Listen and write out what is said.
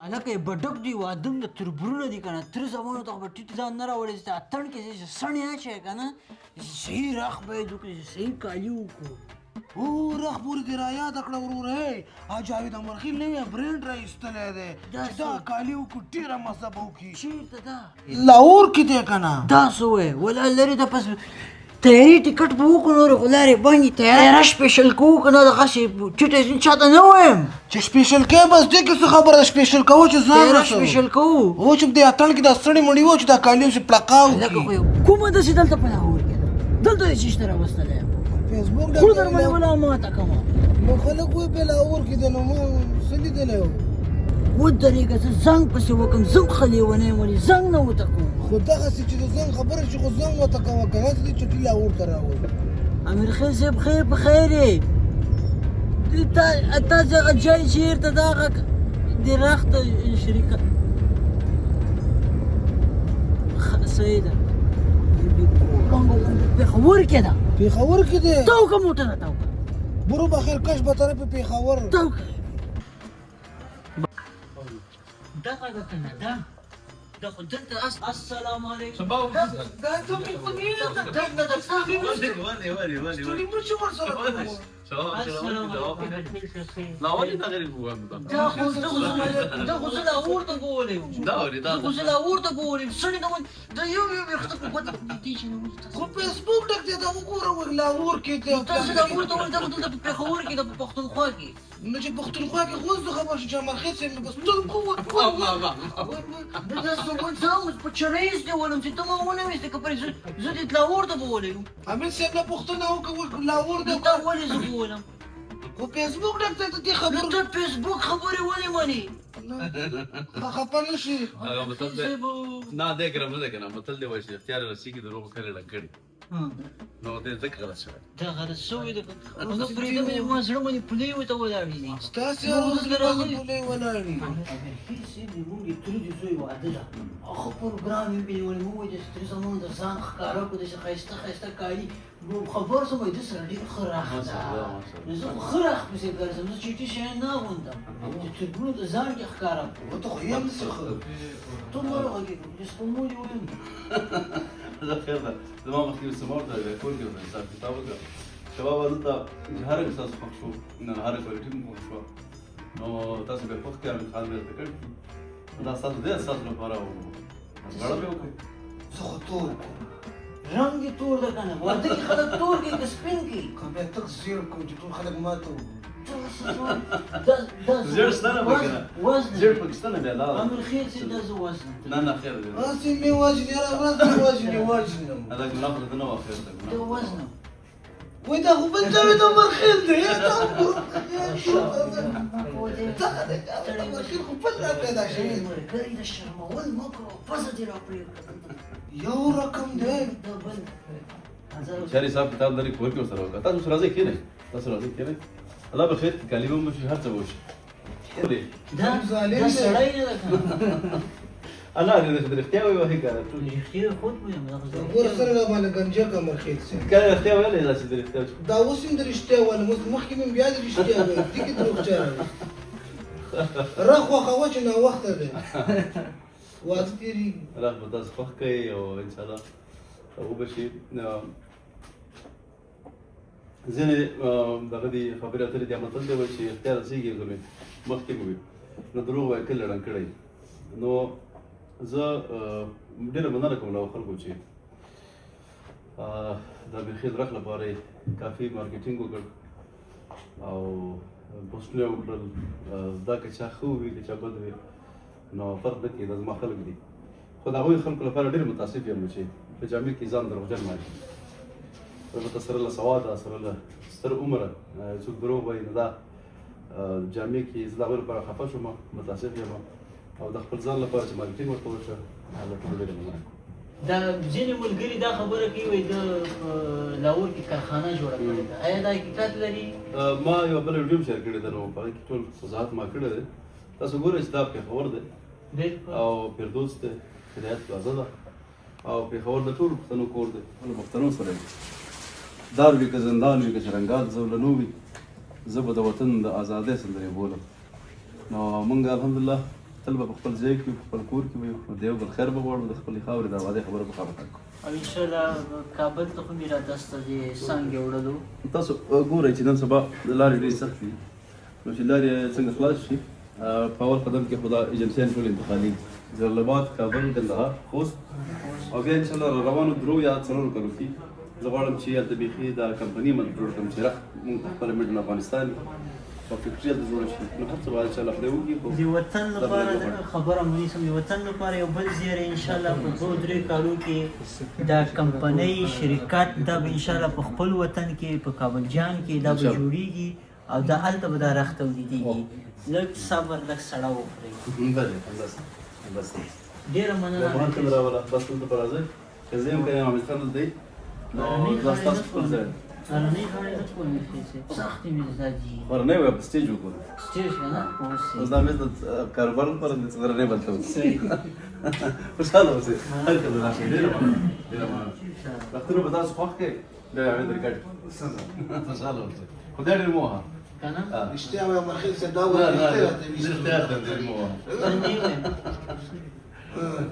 هلکه یې به ډک دي واده د تربرونه دي که نه تر زمانو ته خو به ټیټ ځان نه راوړی چې اتڼ کې چې سڼې اچوې که نه صحیح رخ باید وکړي چې صحیح کالي وکړو او رخ پورې دې را یاده کړه وروره جاوید امرخیل نوی برینډ را ایستلی دی چې دا کالي وکړو ډېره مزه به وکړي چېرته ده لاهور کې دی که نه دا څه وایې ولا لرې ده پس تیاري ټکټ به وکړو نورې خو لارې باندې تیاره سپېشل کوو که نه دغسې ټیټه چاته نه وایم چې سپېشل کوې بس دې کې څه خبره ده سپېشل کوو چې ځان تیاره رسوو سپېشل کوو او چې دې اتڼ کې دا ستړي مړي وو چې دا کالي چې پړقا هلکه خو وکړي یو کومه داسې دلته په لاهور کې ده دلته یې چېشته راوستلی یم فیسبوک خو درملې ولا ماته کومه نو خلک وایي په لاهور کې دی نو ما څه لیدلی وو ودرېږه زه زنګ پسې وکړم زه هم ښه لیونی یم ولې زنګ نه ورته کوم خو دغسې چې د زنګ خبره شي خو زنګ ورته کوه که نه چې چټي لاهور ته راولي امیرخیل صاحب خیر په خیر یې تا دغه جای چېرته ده هغه د رخت شریکه صحیح ده پېښور کې ده پېښور کې دی تا وکړه موټره تا وکړه برو بخیر کش به طرف پېښور تا وکړه دغه ده که نه ده ده خو دلته السلام علیکم دا ته مې خو نه دلته ده ستړي مړه چې ورسره کوم لا ولې دا غریب وګورم دا خو زه لاهور ته بولی وم دا ولې دا خو زه لاهور ته بولی وم سړي ته د یو ویښته په ګوته دې چې نه خو فیسبوک ډک دی دا وګوره وایي لاهور کې دی تاسو لاهور ته ولې دغه دلته په پېښور کې ده په پښتونخوا کې نو چې پښتونخوا کې خو اوس زه خبر شو چې امرخیل صاحب نو بس ټول زه اوس په چریز دې ولم چې ته ما ونه ویستې که پرې زه دې لاهور ته بولی وم امیر صاحب نه پوښتنه وکړه لاهور دی تا ولې زه بولم خو فیسبوک ډک دی ته دې خبرو ته فیسبوک خبرې ولې منې خفه نه شي هغه مطلب دی نه دی ګرم نه دی که نه متل دی وایي چې اختیار رسېږي د روغو کلي ډک کړي نو دی ځکه غلط شوی دا غلط شوی ده نو پرېږده مې ما زړه باندې پولې ورته ولاړې دي ستاسې هر وخت باندې پولې ولاړې امیرخیل صاحب زموږ د تره د زوی واده ده ښه پروګرام یې ویلې موږ وایي چې تره زموږ د ځان ښکاره کړو داسې ښایسته ښایسته کالي خبر شوم وایي ده سره ډېر ښه راخ ده نو زه خو ښه راخ پسې ګرځم زه چټي شیان نه اغوندم چې تربرونو د ځان کې ښکاره کړو ته خو یم څه ښه ته مه راغږېږه د سپمو دې ویم دا خیر ده زما مخکې یو سمار ته کور کې ورته حساب کتاب وکړه شباب دلته چې هر یو ستاسو خوښ شو نن هر کوالټي مو خوښ شوه نو تاسو به خوښ کړئ امتحان مې درته کړی دا ستاسو دی ستاسو لپاره غاړه به وکړئ زه خو تور رنګ دې تور ده که نه واده کې خلک تور کوي که سپین کوي که بیا تک زیر کوم چې ټول خلک ما ته زیړ شته نه پکې نه زیړ پکې شته نه بیا دا امیرخیل صاحب دا زه وزنم نه نه خیر دی هسې مې وژنې هره ورځ مې وژنم دا ګناه خو دې نه وه خیر ده دا وزنم وایي دا خو بل جاوید امرخیل دی امرخیل خو بل را پیدا شوی ملګري د شرمول مه کوه پزه دې راپرېږده یو رقم دی دا بل شاري صاحب کتاب لري کور کې ورسره وکړه تاسو راځئ کښېنئ تاسو راځئ کښېنئ الله به خیر کالي به وشي هر څه به وشي دا سړی نه ده که نه الله دې د رښتیا وایي وایي که رښتیا خود مې یم ګوره سره را باندې ګنجک امرخیل صاحب کله رښتیا ویلی داسې د رښتیا دا اوس هم د رښتیا وایم اوس مخکې مې بیا د رښتیا وایم دې کې دروغجن رخ وخوه چې ناوخته دی واده تېرېږي الله به تاسو خوښ کوي او انشاءالله وبه شي ځینې دغه دي خبرې اترې دي متل دی وایي چې اختیار رسېږي ګلې مخکې مو وي نو دروغ وایي کله ړنګ کړی نو زه ډېره مننه کوم له خلکو چې د امیرخیل رخ لپاره یې کافي مارکیټینګ وکړ او پوسټونه یې وکړل دا که چا ښه وي که چا بد وي نو فرق نه کوي دا زما خلک دي خو د هغوی خلکو لپاره ډېر متاسف یم چې په جامع کې ځان دروغجن ماني البته سره له سواده سره له ستر عمره څوک دروغ وایي نو دا جامع کې زه د هغوی لپاره خفه شوم متاسف یم او د خپل ځان لپاره چې مارکیټینګ ورته وشوه له ټولو ډېره مننه کوم دا ځینې ملګري دا خبره کوي وایي د لاهور کې کارخانه جوړه کړې ده آیا دا حقیقت لري ما یوه بله ویډیو هم شیر کړې ده نو په هغې کې ټول وضاحت ما کړی دی تاسو ګورئ چې دا پېښور دی او فردوس دی هدایت پلازه ده او پېښور د ټولو پښتنو کور دی ټولو پښتنو سره وي دار وي که زندان وي که شرنګال زولنو وي زه به د وطن د ازادۍ سندرې بولم نو موږ الحمدلله تل به په خپل ځای کې په خپل کور کې وي نو د یو بل خیر به غواړو د خپلې خاورې د آبادۍ خبره به خامخا کوو او انشاءالله کابل ته خو مې راتاسته د څانګې وړلو تاسو ګورئ چې نن سبا د لارې ډېرې سختې دي نو چې لارې څنګه خلاص شي په اول قدم کې خو دا ایجنسیان ټول انتقالي جلال آباد کابل کندهار خوست او بیا انشاءالله روانو درو یا څلورو کلو کې زه غواړم چې هلته بیخي دا کمپنۍ من جوړ کړم چې موږ په خپله میډ افغانستان او فکري هلته جوړه شي نو هر څه به انشاءالله خدای وکړي د وطن لپاره د خبره مو نیسم د وطن لپاره یو بل زیری انشاءالله په 2-3 کالو کې دا کمپنۍ شرکت دا به انشاءالله په خپل وطن کې په کابل جان کې دا به جوړیږي او دا هلته به دا رخ تولیدېږي لږ صبر لږ سړه وخورئ بس ډېره مننه افغان کله راوله بس دلته به راځئ که زه یم که یم حامد خان دلته یي نو دا ستاسو خپل ځای دی غرنۍ غاړې نه کوم سختې مې زده دي غرنۍ وایه په سټیج وګورو سټیج که نه اوس دا مېز د کاروبار لپاره د غرنۍ بلته خوشحاله اوسئ هر کله راشئ ډېره مننه وختونه به تاسو خوښ کړئ بیا یې حامد ریکارډ خوشحاله اوسئ خدای ډېر مو وهه که نه رښتیا وایم مرخیل صاحب دا نه وایي نه ډېر خیر دی ډېر مو وهه څنګه یې وایم